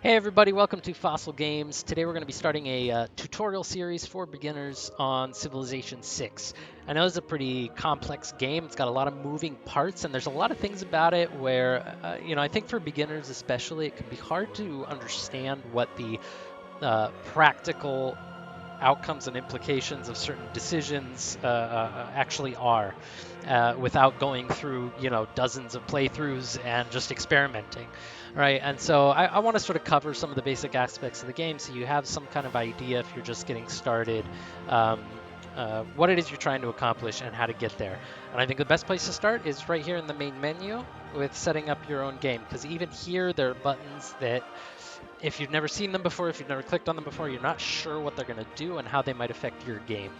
Hey everybody, welcome to Fossil Games. Today we're going to be starting a tutorial series for beginners on Civilization 6. I know it's a pretty complex game. It's got a lot of moving parts and there's a lot of things about it where, I think for beginners especially, it can be hard to understand what the practical outcomes and implications of certain decisions actually are without going through dozens of playthroughs and just experimenting, right? And so I want to sort of cover some of the basic aspects of the game so you have some kind of idea if you're just getting started, um, what it is you're trying to accomplish and how to get there. And I think the best place to start is right here in the main menu with setting up your own game, because even here there are buttons that if you've never seen them before, if you've never clicked on them before, you're not sure what they're going to do and how they might affect your game.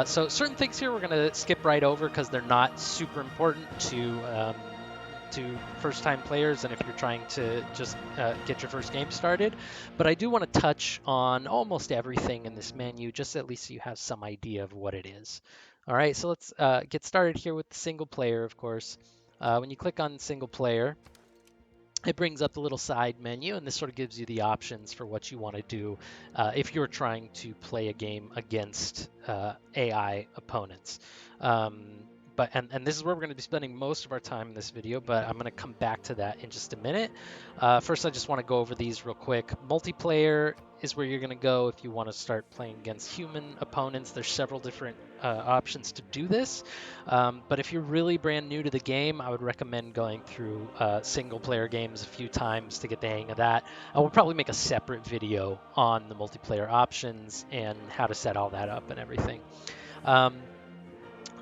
So certain things here we're going to skip right over because they're not super important to first-time players and if you're trying to just get your first game started. But I do want to touch on almost everything in this menu, just at least so you have some idea of what it is. All right, so let's get started here with the single player, of course. When you click on single player, it brings up the little side menu, and this sort of gives you the options for what you want to do if you're trying to play a game against AI opponents. Um, and this is where we're going to be spending most of our time in this video, but I'm going to come back to that in just a minute. First, I just want to go over these real quick. Multiplayer is where you're going to go if you want to start playing against human opponents. There's several different options to do this. But if you're really brand new to the game, I would recommend going through single player games a few times to get the hang of that. I will probably make a separate video on the multiplayer options and how to set all that up and everything. Um,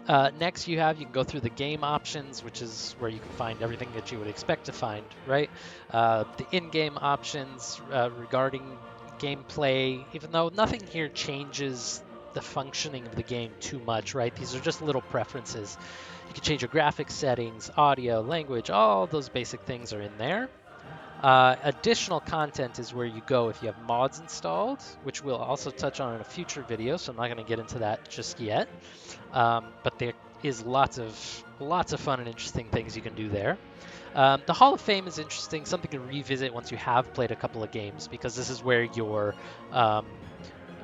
Next, you can go through the game options, which is where you can find everything that you would expect to find, right? The in-game options regarding gameplay, even though nothing here changes the functioning of the game too much, right? These are just little preferences. You can change your graphics settings, audio, language, all those basic things are in there. Additional content is where you go if you have mods installed, which we'll also touch on in a future video, so I'm not going to get into that just yet. But there is lots of fun and interesting things you can do there. The Hall of Fame is interesting, something to revisit once you have played a couple of games, because this is where um,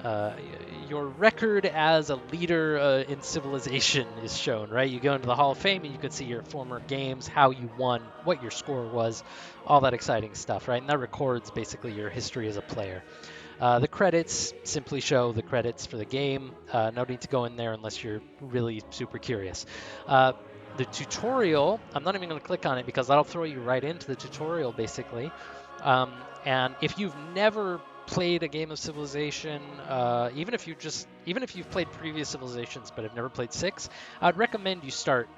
uh, your record as a leader in civilization is shown, right? You go into the Hall of Fame and you can see your former games, how you won, what your score was, all that exciting stuff, right? And that records basically your history as a player. The credits simply show the credits for the game. No need to go in there unless you're really super curious. Uh, the tutorial, I'm not even going to click on it because that'll throw you right into the tutorial basically. Um, and if you've never played a game of Civilization, even if you've played previous Civilizations but have never played 6, I'd recommend you start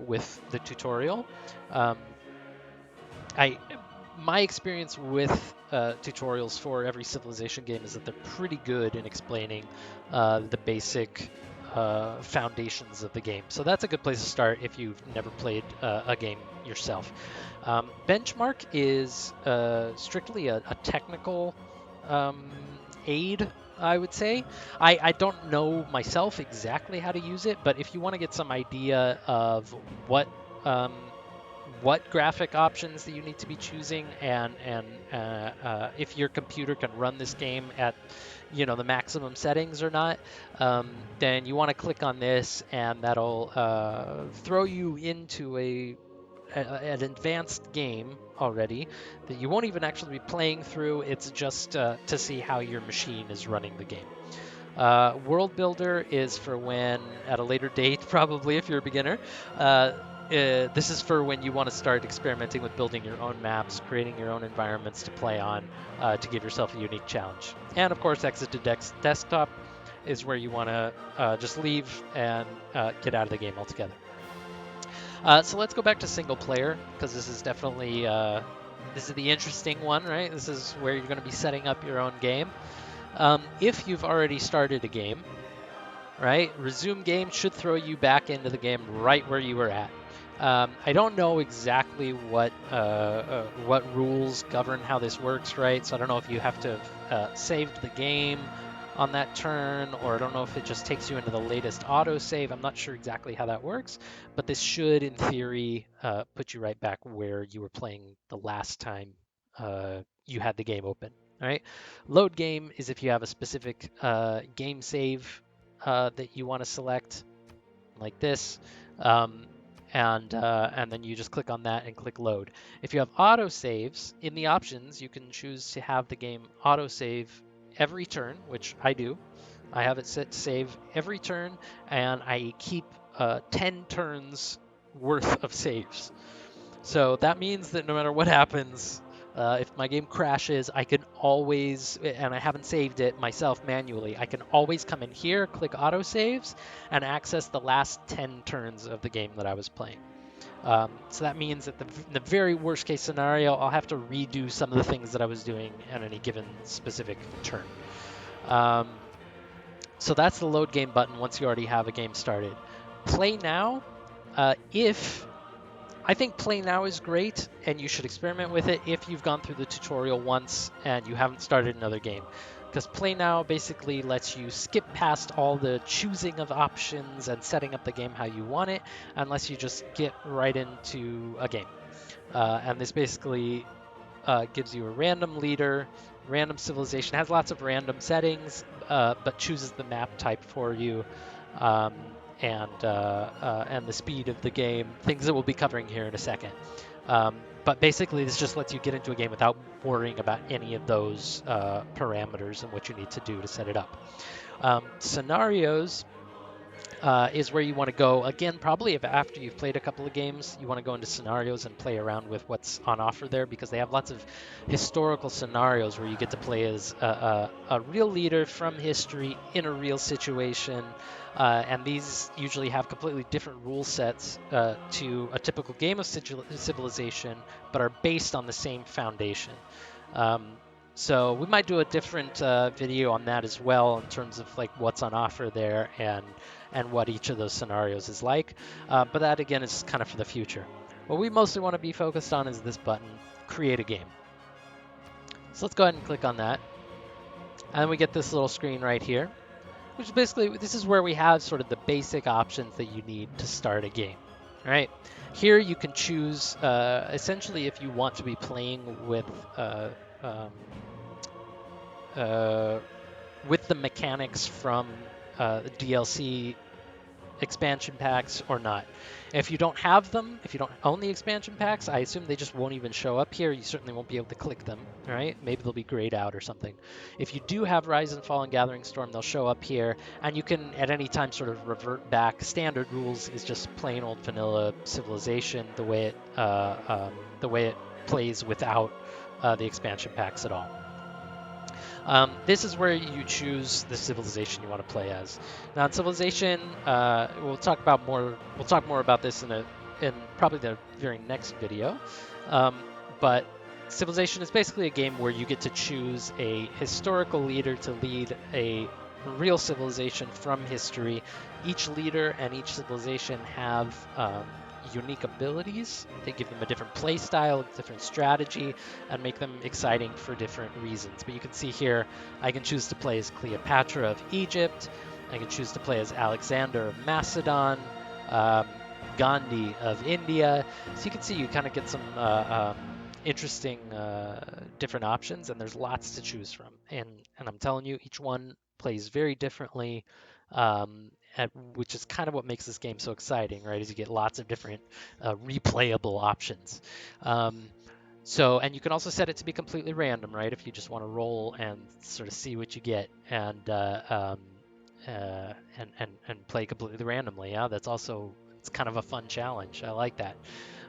with the tutorial. Um, I My experience with tutorials for every Civilization game is that they're pretty good in explaining the basic foundations of the game. So that's a good place to start if you've never played a game yourself. Benchmark is strictly a technical um, aid, I would say. I don't know myself exactly how to use it, but if you want to get some idea of what um, what graphic options that you need to be choosing and if your computer can run this game at the maximum settings or not, then you want to click on this and that'll throw you into an advanced game already that you won't even actually be playing through. It's just to see how your machine is running the game. World Builder is for when, at a later date, probably if you're a beginner, this is for when you want to start experimenting with building your own maps, creating your own environments to play on, to give yourself a unique challenge. And of course, Exit to Desktop is where you want to just leave and get out of the game altogether. So let's go back to single player because this is definitely this is the interesting one, right? This is where you're going to be setting up your own game. If you've already started a game, right, resume game should throw you back into the game right where you were at. I don't know exactly what rules govern how this works, right? So I don't know if you have to have saved the game on that turn, or I don't know if it just takes you into the latest autosave. I'm not sure exactly how that works, but this should, in theory, put you right back where you were playing the last time you had the game open. All right. Load game is if you have a specific game save that you want to select, like this, um, and then you just click on that and click load. If you have auto saves in the options, you can choose to have the game auto save every turn, which I do. I have it set to save every turn, and I keep 10 turns worth of saves. So that means that no matter what happens, if my game crashes, I can always, and I haven't saved it myself manually, I can always come in here, click auto saves, and access the last 10 turns of the game that I was playing. So that means that in the very worst case scenario, I'll have to redo some of the things that I was doing at any given specific turn. Um, so that's the load game button once you already have a game started. Play now, if I think Play Now is great, and you should experiment with it if you've gone through the tutorial once and you haven't started another game. Because Play Now basically lets you skip past all the choosing of options and setting up the game how you want it, unless you just get right into a game. And this basically gives you a random leader, random civilization, has lots of random settings, but chooses the map type for you. Um, and the speed of the game, things that we'll be covering here in a second. But basically, this just lets you get into a game without worrying about any of those parameters and what you need to do to set it up. Scenarios is where you want to go. Again, probably if after you've played a couple of games, you want to go into scenarios and play around with what's on offer there, because they have lots of historical scenarios where you get to play as a real leader from history in a real situation. And these usually have completely different rule sets to a typical game of Civilization, but are based on the same foundation. So we might do a different video on that as well, in terms of like what's on offer there and what each of those scenarios is like. But that again is kind of for the future. What we mostly want to be focused on is this button, create a game. So let's go ahead and click on that. And then we get this little screen right here, which is basically, this is where we have sort of the basic options that you need to start a game. All right. Here you can choose essentially if you want to be playing with the mechanics from DLC expansion packs or not. If you don't have them, if you don't own the expansion packs, I assume they just won't even show up here. You certainly won't be able to click them, all right? Maybe they'll be grayed out or something. If you do have Rise and Fall and Gathering Storm, they'll show up here, and you can at any time sort of revert back. Standard rules is just plain old vanilla Civilization, the way it plays without the expansion packs at all. This is where you choose the civilization you want to play as. Now, in Civilization, we'll talk more about this in probably the very next video. But Civilization is basically a game where you get to choose a historical leader to lead a real civilization from history. Each leader and each civilization have unique abilities. They give them a different play style, different strategy, and make them exciting for different reasons. But you can see here, I can choose to play as Cleopatra of Egypt. I can choose to play as Alexander of Macedon, Gandhi of India. So you can see you kind of get some interesting different options, and there's lots to choose from. And I'm telling you, each one plays very differently. Which is kind of what makes this game so exciting, right? Is you get lots of different replayable options. And you can also set it to be completely random, right? If you just want to roll and sort of see what you get, and play completely randomly. Yeah, it's kind of a fun challenge. I like that.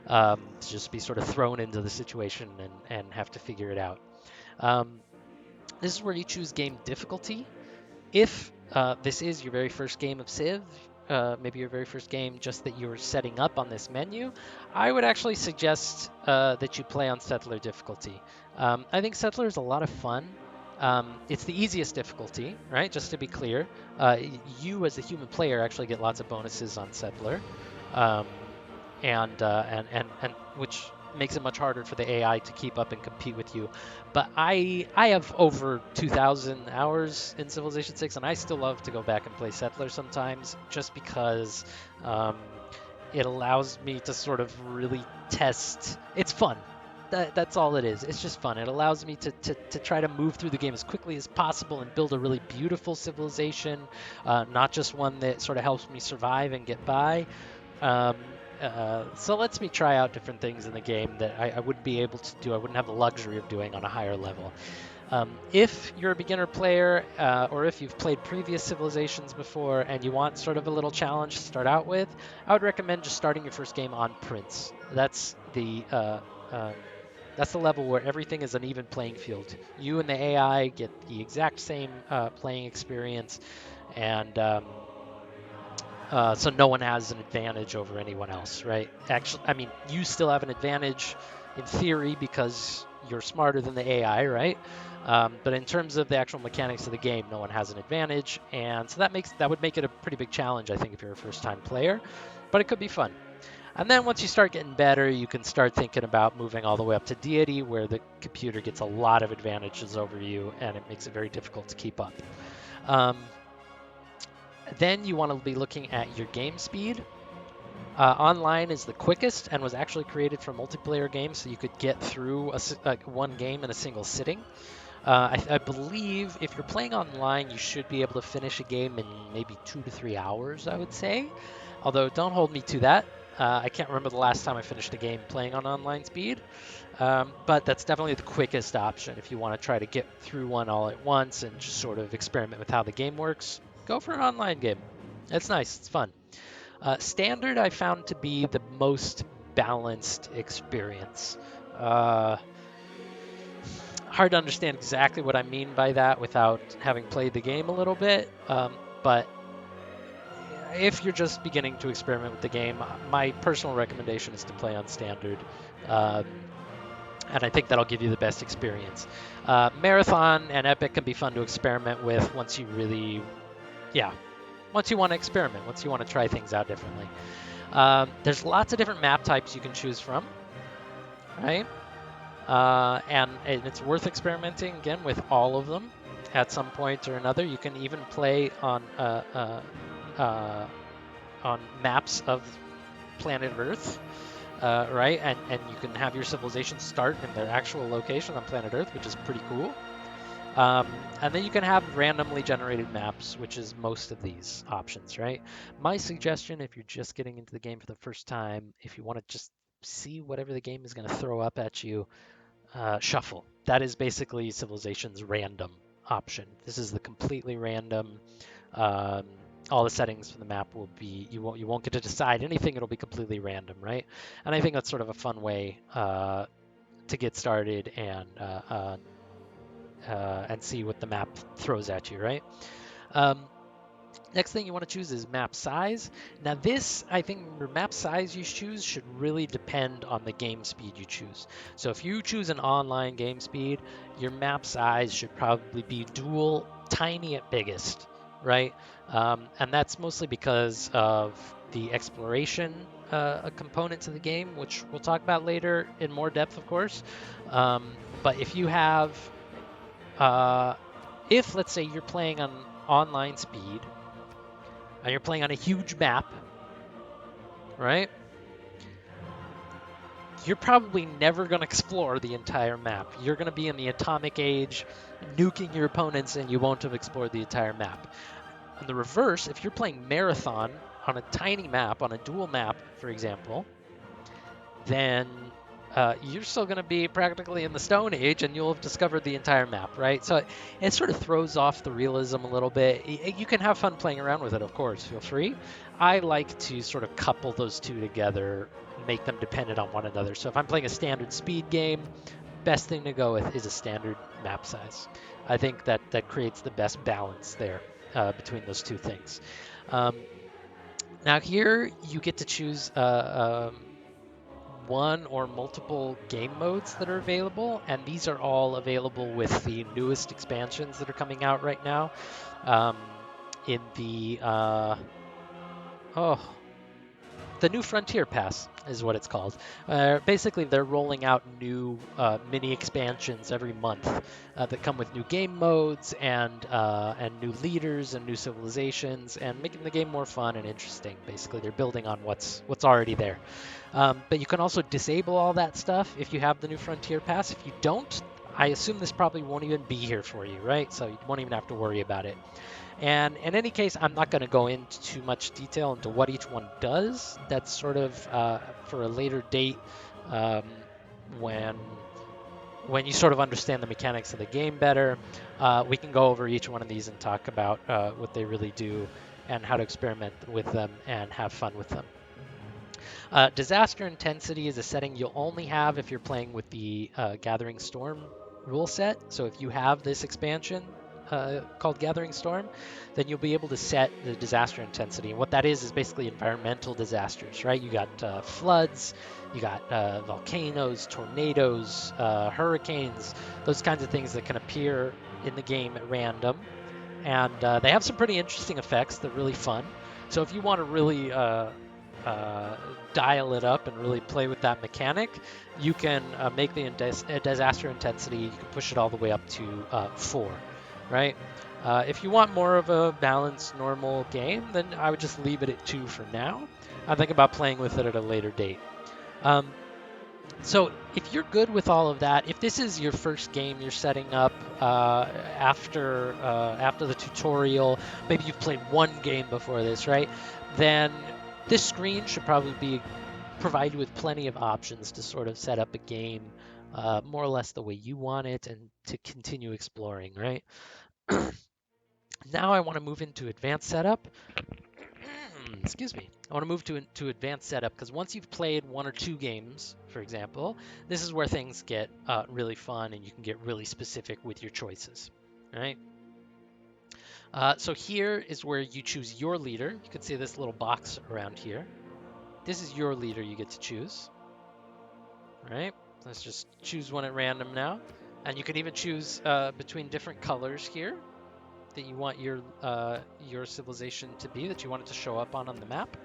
To just be sort of thrown into the situation and have to figure it out. This is where you choose game difficulty. If this is your very first game of Civ, maybe your very first game just that you're setting up on this menu, I would actually suggest that you play on Settler difficulty. I think Settler is a lot of fun. It's the easiest difficulty, right? Just to be clear, you as a human player actually get lots of bonuses on Settler, and which makes it much harder for the AI to keep up and compete with you. But I have over 2,000 hours in Civilization 6, and I still love to go back and play Settler sometimes, just because it allows me to sort of really test. It's fun. that's all it is. It's just fun. It allows me to try to move through the game as quickly as possible and build a really beautiful civilization, not just one that sort of helps me survive and get by. Um, so it lets me try out different things in the game that I wouldn't be able to do. I wouldn't have the luxury of doing on a higher level. If you're a beginner player, or if you've played previous civilizations before and you want sort of a little challenge to start out with, I would recommend just starting your first game on Prince. That's the level where everything is an even playing field. You and the AI get the exact same playing experience, and so no one has an advantage over anyone else, right? Actually, I mean, you still have an advantage in theory because you're smarter than the AI, right? But in terms of the actual mechanics of the game, no one has an advantage, and so that would make it a pretty big challenge, I think, if you're a first-time player. But it could be fun. And then once you start getting better, you can start thinking about moving all the way up to deity, where the computer gets a lot of advantages over you, and it makes it very difficult to keep up. Then you want to be looking at your game speed. Online is the quickest and was actually created for multiplayer games, so you could get through one game in a single sitting. I believe if you're playing online, you should be able to finish a game in maybe 2 to 3 hours, I would say. Although, don't hold me to that. I can't remember the last time I finished a game playing on online speed. But that's definitely the quickest option if you want to try to get through one all at once and just sort of experiment with how the game works. Go for an online game. It's nice. It's fun. Standard I found to be the most balanced experience. Hard to understand exactly what I mean by that without having played the game a little bit, but if you're just beginning to experiment with the game, my personal recommendation is to play on standard. And I think that'll give you the best experience. Marathon and Epic can be fun to experiment with once you really, once you want to experiment, once you want to try things out differently. There's lots of different map types you can choose from, right? And it's worth experimenting again with all of them at some point or another. You can even play on maps of planet Earth, right? And you can have your civilization start in their actual location on planet Earth, which is pretty cool. And then you can have randomly generated maps, which is most of these options, right? My suggestion, if you're just getting into the game for the first time, if you want to just see whatever the game is going to throw up at you, shuffle. That is basically Civilization's random option. This is the completely random. All the settings for the map will be you won't get to decide anything. It'll be completely random, right? And I think that's sort of a fun way to get started and see what the map throws at you, right? Next thing you want to choose is map size. Now this, I think your map size you choose should really depend on the game speed you choose. So if you choose an online game speed, your map size should probably be dual, tiny at biggest, right? And that's mostly because of the exploration component to the game, which we'll talk about later in more depth, of course. But if you have, if let's say you're playing on online speed, and you're playing on a huge map, right? You're probably never going to explore the entire map. You're going to be in the atomic age, nuking your opponents, and you won't have explored the entire map. On the reverse, if you're playing Marathon on a tiny map, on a dual map, for example, then you're still going to be practically in the Stone Age and you'll have discovered the entire map, right? So it sort of throws off the realism a little bit. You can have fun playing around with it, of course, feel free. I like to sort of couple those two together, make them dependent on one another. So if I'm playing a standard speed game, best thing to go with is a standard map size. I think that creates the best balance there between those two things. Now here you get to choose one or multiple game modes that are available, and these are all available with the newest expansions that are coming out right now. In the The New Frontier Pass is what it's called. Basically, they're rolling out new mini expansions every month that come with new game modes and new leaders and new civilizations and making the game more fun and interesting. Basically, they're building on what's already there. But you can also disable all that stuff if you have the New Frontier Pass. If you don't, I assume this probably won't even be here for you, right? So you won't even have to worry about it. And in any case, I'm not going to go into too much detail into what each one does. That's sort of for a later date um, when you sort of understand the mechanics of the game better. We can go over each one of these and talk about what they really do and how to experiment with them and have fun with them. Disaster intensity is a setting you'll only have if you're playing with the Gathering Storm rule set. So if you have this expansion called Gathering Storm, then you'll be able to set the disaster intensity. And what that is basically environmental disasters, right? You got floods, you got volcanoes, tornadoes, hurricanes, those kinds of things that can appear in the game at random. And they have some pretty interesting effects. They're really fun. So if you want to really dial it up and really play with that mechanic, you can make the disaster intensity, you can push it all the way up to 4, right? If you want more of a balanced, normal game, then I would just leave it at 2 for now. I think about playing with it at a later date. So if you're good with all of that, if this is your first game you're setting up after the tutorial, maybe you've played one game before this, right? Then this screen should probably provide you with plenty of options to sort of set up a game more or less the way you want it and to continue exploring, right? Now I want to move into advanced setup. Excuse me. I want to move to advanced setup because once you've played 1 or 2 games, for example, this is where things get really fun and you can get really specific with your choices, right? So here is where you choose your leader. You can see this little box around here. This is your leader you get to choose. All right, let's just choose one at random now. And you can even choose between different colors here that you want your civilization to be, that you want it to show up on the map.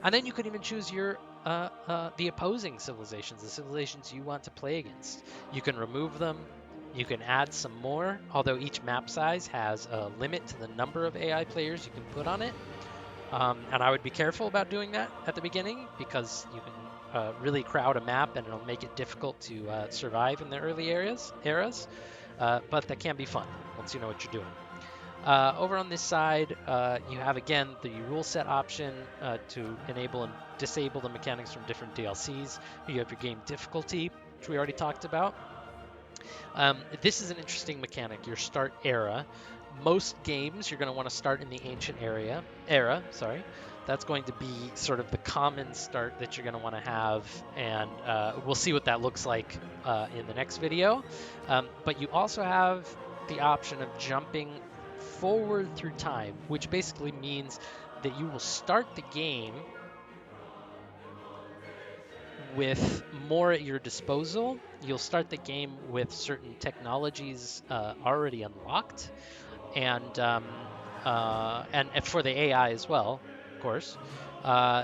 And then you can even choose your the opposing civilizations, the civilizations you want to play against. You can remove them. You can add some more, although each map size has a limit to the number of AI players you can put on it. And I would be careful about doing that at the beginning because you can really crowd a map and it'll make it difficult to survive in the early eras. But that can be fun once you know what you're doing. Over on this side, you have again the rule set option to enable and disable the mechanics from different DLCs. You have your game difficulty, which we already talked about. This is an interesting mechanic, your start era. Most games you're going to want to start in the ancient era. That's going to be sort of the common start that you're going to want to have, and we'll see what that looks like in the next video. But you also have the option of jumping forward through time, which basically means that you will start the game with more at your disposal. You'll start the game with certain technologies already unlocked, and for the AI as well, of course.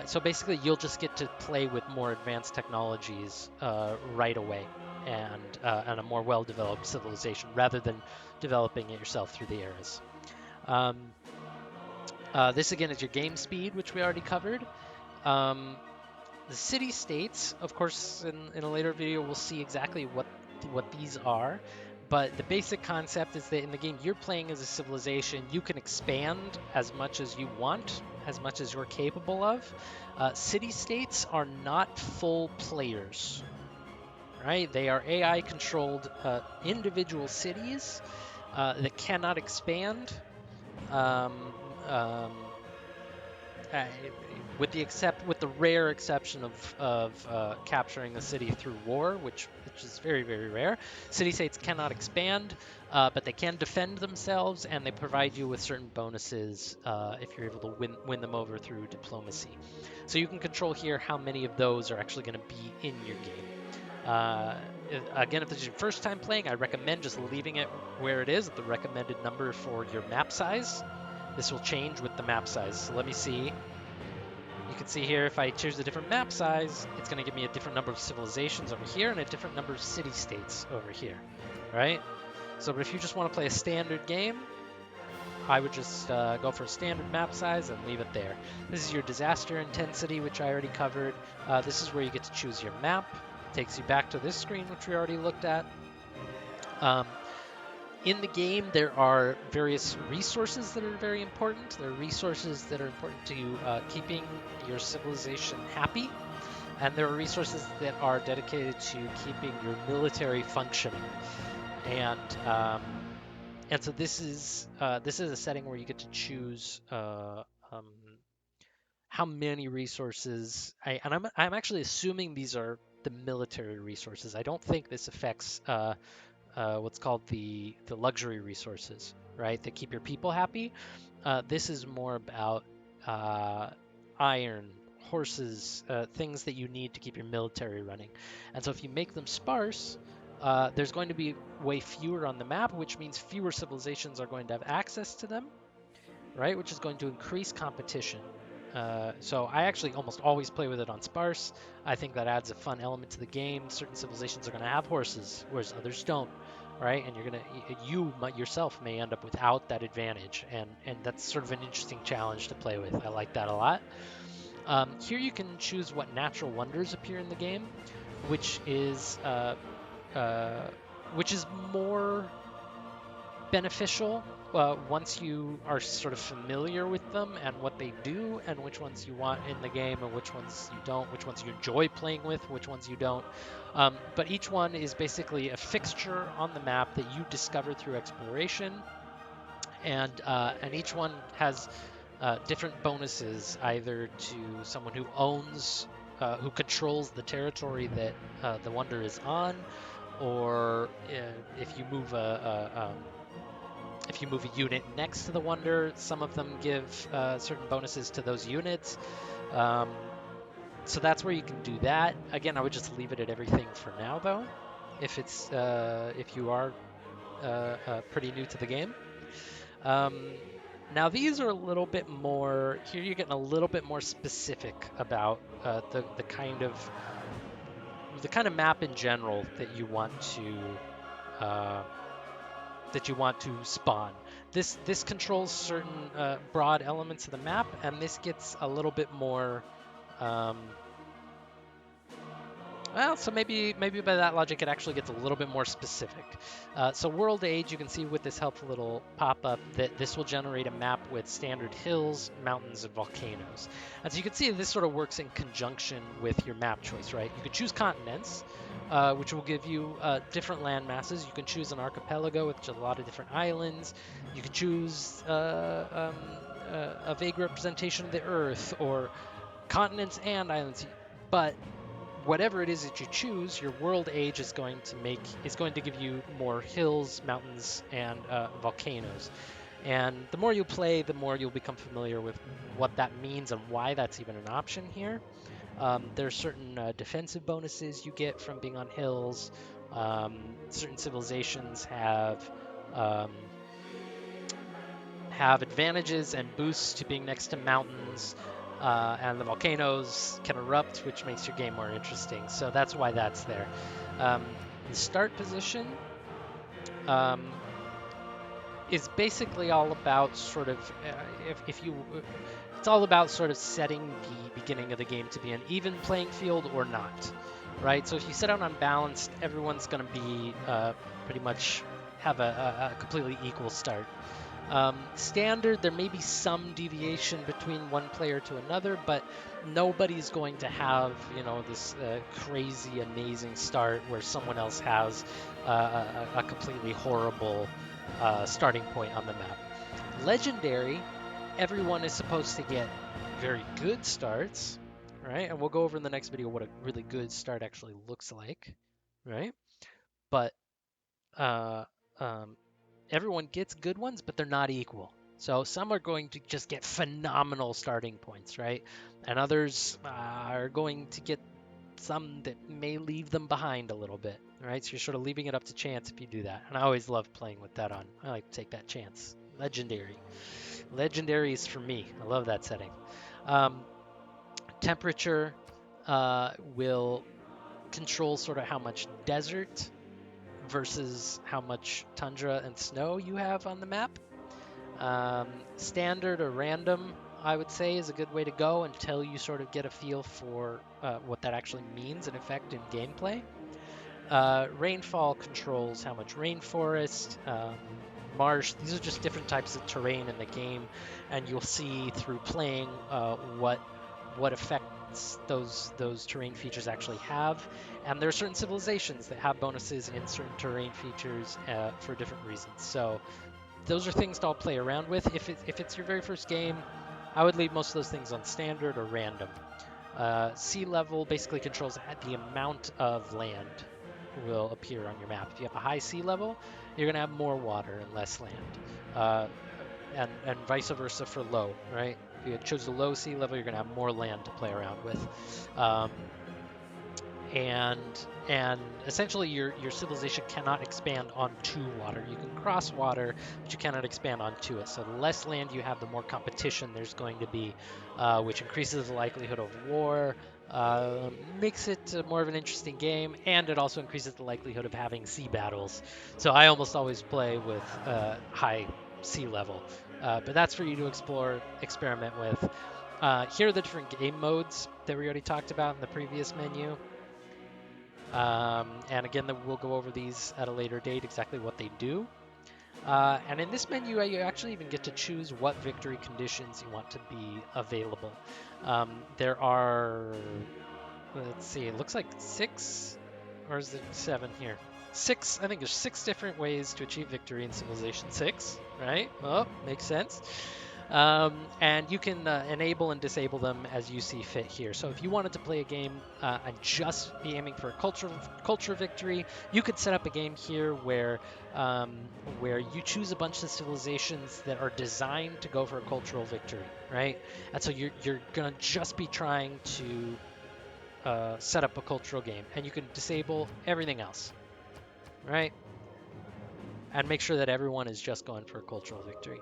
So basically, you'll just get to play with more advanced technologies right away, and a more well-developed civilization, rather than developing it yourself through the eras. This again is your game speed, which we already covered. The city-states, of course, in a later video, we'll see exactly what these are. But the basic concept is that in the game you're playing as a civilization, you can expand as much as you want, as much as you're capable of. City-states are not full players, right? They are AI-controlled individual cities that cannot expand. With the rare exception of capturing a city through war, which is very, very rare. City-states cannot expand, but they can defend themselves, and they provide you with certain bonuses if you're able to win them over through diplomacy. So you can control here how many of those are actually going to be in your game. Again, if this is your first time playing, I recommend just leaving it where it is at the recommended number for your map size. This will change with the map size. So let me see. You can see here if I choose a different map size, it's going to give me a different number of civilizations over here and a different number of city-states over here, right? So but if you just want to play a standard game, I would just go for a standard map size and leave it there. This is your disaster intensity, which I already covered. This is where you get to choose your map. It takes you back to this screen, which we already looked at. In the game, there are various resources that are very important. There are resources that are important to keeping your civilization happy, and there are resources that are dedicated to keeping your military functioning. And so this is a setting where you get to choose how many resources. I'm actually assuming these are the military resources. I don't think this affects what's called the luxury resources, right? That keep your people happy. This is more about iron, horses, things that you need to keep your military running. And so if you make them sparse, there's going to be way fewer on the map, which means fewer civilizations are going to have access to them, right? Which is going to increase competition. So I actually almost always play with it on sparse. I think that adds a fun element to the game. Certain civilizations are going to have horses, whereas others don't, right? And you yourself may end up without that advantage, and that's sort of an interesting challenge to play with. I like that a lot. Here you can choose what natural wonders appear in the game, which is more beneficial once you are sort of familiar with them and what they do, and which ones you want in the game and which ones you don't, which ones you enjoy playing with, which ones you don't. But each one is basically a fixture on the map that you discover through exploration, and each one has different bonuses, either to someone who owns, who controls the territory that the wonder is on, or if you move if you move a unit next to the wonder, some of them give certain bonuses to those units. So that's where you can do that. Again, I would just leave it at everything for now, though, if you are pretty new to the game. Now these are a little bit more. Here you're getting a little bit more specific about the kind of map in general that you want to spawn. This controls certain broad elements of the map, and this gets a little bit more. So maybe by that logic, it actually gets a little bit more specific. So World Age, you can see with this helpful little pop-up that this will generate a map with standard hills, mountains, and volcanoes. And so you can see this sort of works in conjunction with your map choice, right? You can choose continents, which will give you different land masses. You can choose an archipelago with a lot of different islands. You can choose a vague representation of the Earth, or continents and islands. But whatever it is that you choose, your world age is going to give you more hills, mountains, and volcanoes. And the more you play, the more you'll become familiar with what that means and why that's even an option here. There are certain defensive bonuses you get from being on hills. Certain civilizations have advantages and boosts to being next to mountains. And the volcanoes can erupt, which makes your game more interesting. So that's why that's there. The start position is basically all about sort of, it's all about sort of setting the beginning of the game to be an even playing field or not, right? So if you set out unbalanced, everyone's going to be pretty much have a completely equal start. Standard, there may be some deviation between one player to another, but nobody's going to have, this crazy, amazing start where someone else has a completely horrible starting point on the map. Legendary, everyone is supposed to get very good starts, right? And we'll go over in the next video what a really good start actually looks like, right? But everyone gets good ones, but they're not equal. So some are going to just get phenomenal starting points, right? And others are going to get some that may leave them behind a little bit, right? So you're sort of leaving it up to chance if you do that. And I always love playing with that on. I like to take that chance. Legendary. Legendary is for me. I love that setting. Temperature will control sort of how much desert versus how much tundra and snow you have on the map. Standard or random, I would say, is a good way to go until you sort of get a feel for what that actually means in effect in gameplay. Rainfall controls how much rainforest, marsh. These are just different types of terrain in the game, and you'll see through playing what effects those terrain features actually have. And there are certain civilizations that have bonuses in certain terrain features for different reasons. So those are things to all play around with. If it's your very first game, I would leave most of those things on standard or random. Sea level basically controls the amount of land will appear on your map. If you have a high sea level, you're going to have more water and less land. And vice versa for low, right? If you choose a low sea level, you're going to have more land to play around with. And essentially your civilization cannot expand onto water. You can cross water, but you cannot expand onto it. So the less land you have, the more competition there's going to be, which increases the likelihood of war, makes it more of an interesting game, and it also increases the likelihood of having sea battles. So I almost always play with high sea level, but that's for you to explore, experiment with. Here are the different game modes that we already talked about in the previous menu. And again, we'll go over these at a later date, exactly what they do. And in this menu, you actually even get to choose what victory conditions you want to be available. There are, let's see, it looks like 6, or is it 7 here? 6, I think there's 6 different ways to achieve victory in Civilization 6, right? Oh, makes sense. And you can enable and disable them as you see fit here. So if you wanted to play a game and just be aiming for a culture victory, you could set up a game here where you choose a bunch of civilizations that are designed to go for a cultural victory, right? And so you're gonna just be trying to set up a cultural game, and you can disable everything else, right? And make sure that everyone is just going for a cultural victory.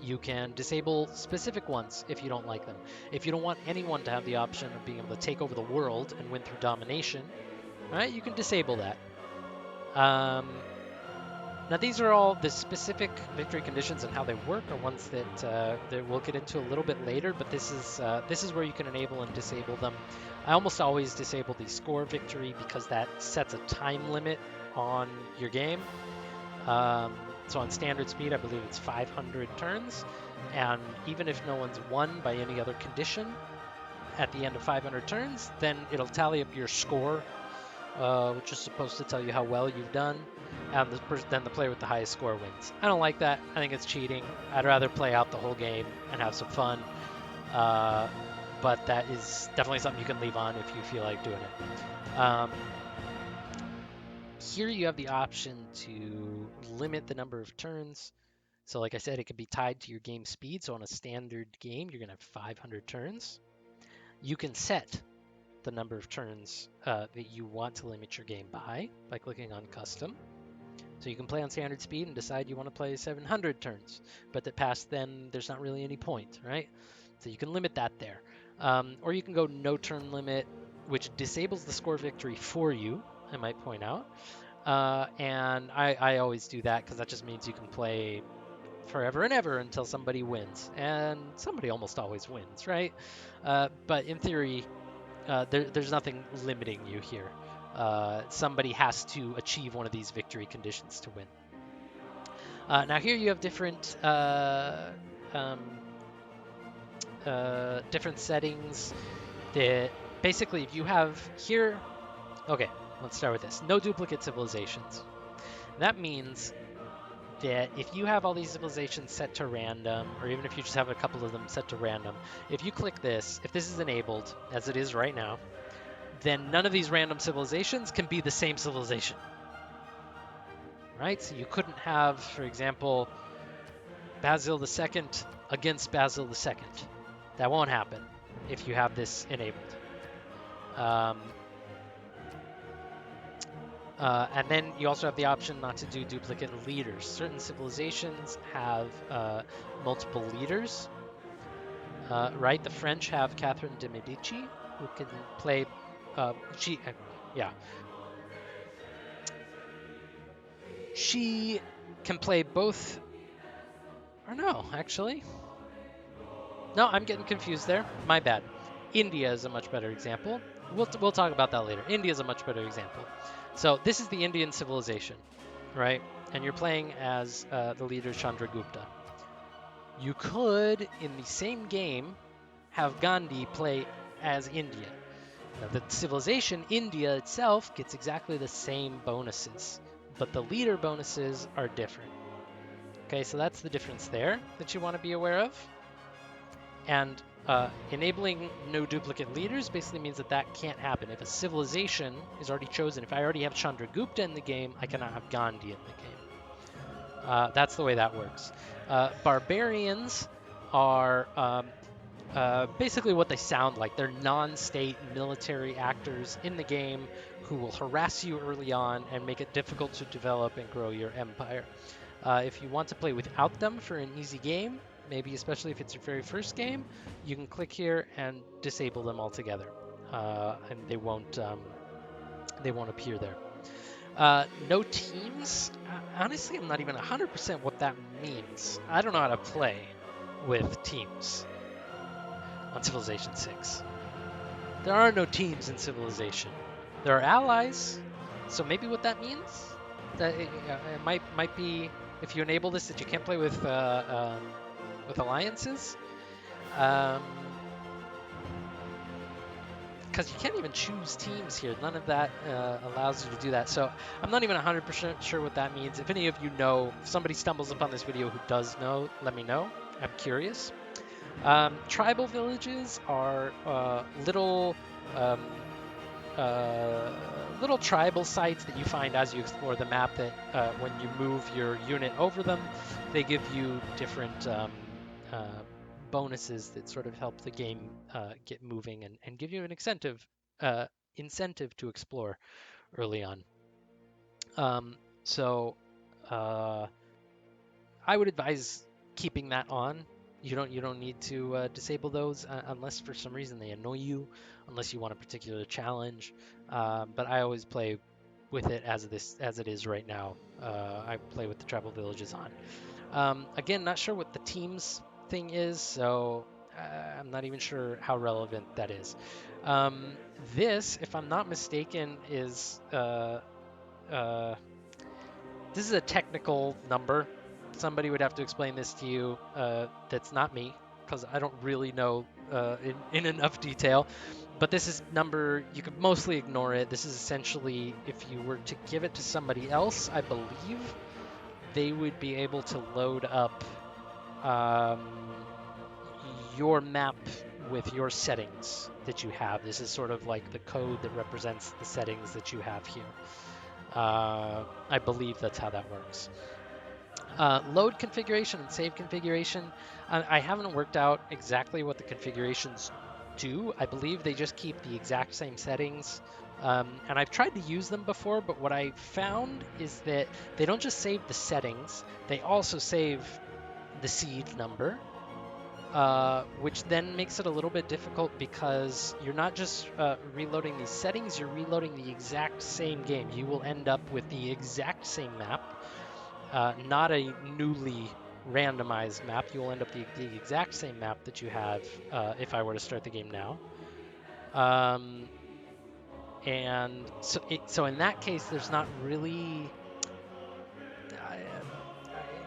You can disable specific ones if you don't like them. If you don't want anyone to have the option of being able to take over the world and win through domination, right, you can disable that. Now these are all the specific victory conditions and how they work are ones that we'll get into a little bit later, but this is where you can enable and disable them. I almost always disable the score victory because that sets a time limit on your game. So on standard speed, I believe it's 500 turns, and even if no one's won by any other condition at the end of 500 turns, then it'll tally up your score, which is supposed to tell you how well you've done, and then the player with the highest score wins. I don't like that. I think it's cheating. I'd rather play out the whole game and have some fun, but that is definitely something you can leave on if you feel like doing it. Here you have the option to limit the number of turns. So like I said, it can be tied to your game speed. So on a standard game, you're going to have 500 turns. You can set the number of turns that you want to limit your game by clicking on custom. So you can play on standard speed and decide you want to play 700 turns, but that past then there's not really any point, right? So you can limit that there. Or you can go no turn limit, which disables the score victory for you, I might point out. And I always do that because that just means you can play forever and ever until somebody wins. And somebody almost always wins, right? But in theory, there's nothing limiting you here. Somebody has to achieve one of these victory conditions to win. Now here you have different different settings that basically if you have here, okay, let's start with this. No duplicate civilizations. That means that if you have all these civilizations set to random, or even if you just have a couple of them set to random, if you click this, if this is enabled, as it is right now, then none of these random civilizations can be the same civilization. Right? So you couldn't have, for example, Basil II against Basil II. That won't happen if you have this enabled. And then you also have the option not to do duplicate leaders. Certain civilizations have multiple leaders. right? The French have Catherine de Medici, who can play. She, yeah, she can play both. Or no, actually, no, I'm getting confused there. My bad. India is a much better example. We'll talk about that later. India is a much better example. So this is the Indian civilization, right? And you're playing as the leader Chandragupta. You could, in the same game, have Gandhi play as India. Now, the civilization, India itself, gets exactly the same bonuses, but the leader bonuses are different. Okay, so that's the difference there that you want to be aware of. And enabling no duplicate leaders basically means that that can't happen. If a civilization is already chosen, if I already have Chandragupta in the game, I cannot have Gandhi in the game. That's the way that works. Barbarians are basically what they sound like. They're non-state military actors in the game who will harass you early on and make it difficult to develop and grow your empire. If you want to play without them for an easy game, maybe especially if it's your very first game, you can click here and disable them altogether, and they won't appear there. No teams. Honestly, I'm not even 100% what that means. I don't know how to play with teams on Civilization 6. There are no teams in Civilization. There are allies, so maybe what that means that it might be if you enable this that you can't play with alliances, because you can't even choose teams here. None of that allows you to do that. So I'm not even 100% sure what that means. If any of you know, if somebody stumbles upon this video who does know, let me know. I'm curious. Tribal villages are little tribal sites that you find as you explore the map that when you move your unit over them, they give you different bonuses that sort of help the game get moving and give you an incentive to explore early on. So I would advise keeping that on. You don't need to disable those unless for some reason they annoy you, unless you want a particular challenge. But I always play with it as it is right now. I play with the tribal villages on. Again, not sure what the teams thing is, so I'm not even sure how relevant that is. This, if I'm not mistaken, is this is a technical number. Somebody would have to explain this to you. That's not me, because I don't really know in enough detail. But this is number, you could mostly ignore it. This is essentially, if you were to give it to somebody else, I believe, they would be able to load up your map with your settings that you have. This is sort of like the code that represents the settings that you have here. I believe that's how that works. Load configuration and save configuration. I haven't worked out exactly what the configurations do. I believe they just keep the exact same settings. And I've tried to use them before, but what I found is that they don't just save the settings, they also save the seed number, which then makes it a little bit difficult because you're not just reloading these settings, you're reloading the exact same game. You will end up with the exact same map, not a newly randomized map. You will end up the exact same map that you have if I were to start the game now. And so in that case, there's not really...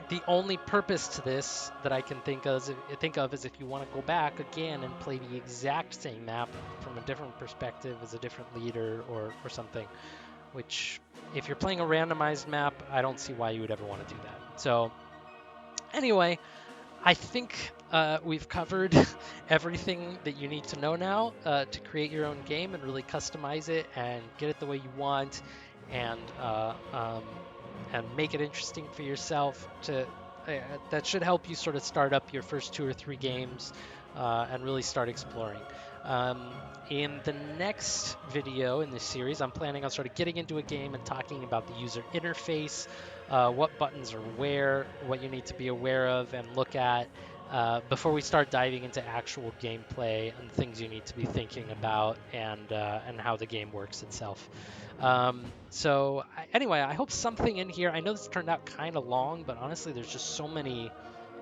the only purpose to this that I can think of is if you want to go back again and play the exact same map from a different perspective as a different leader or something, which if you're playing a randomized map, I don't see why you would ever want to do that. So anyway, I think we've covered everything that you need to know now to create your own game and really customize it and get it the way you want, and make it interesting for yourself. That should help you sort of start up your first 2 or 3 games and really start exploring. In the next video in this series, I'm planning on sort of getting into a game and talking about the user interface, what buttons are where, what you need to be aware of and look at, before we start diving into actual gameplay and things you need to be thinking about and how the game works itself. Anyway, I hope something in here. I know this turned out kind of long, but honestly, there's just so many.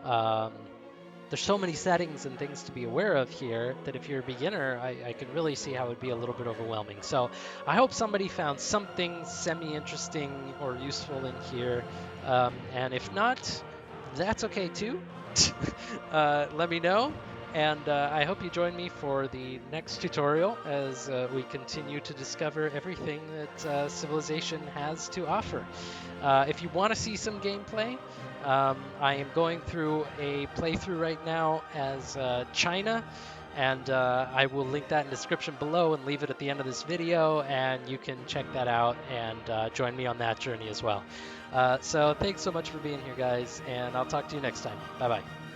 Um, there's so many settings and things to be aware of here that if you're a beginner, I can really see how it would be a little bit overwhelming. So I hope somebody found something semi-interesting or useful in here. And if not, that's okay too. Let me know. And I hope you join me for the next tutorial as we continue to discover everything that Civilization has to offer. If you want to see some gameplay, I am going through a playthrough right now as China, and I will link that in the description below and leave it at the end of this video, and you can check that out and join me on that journey as well. So thanks so much for being here, guys, and I'll talk to you next time. Bye-bye.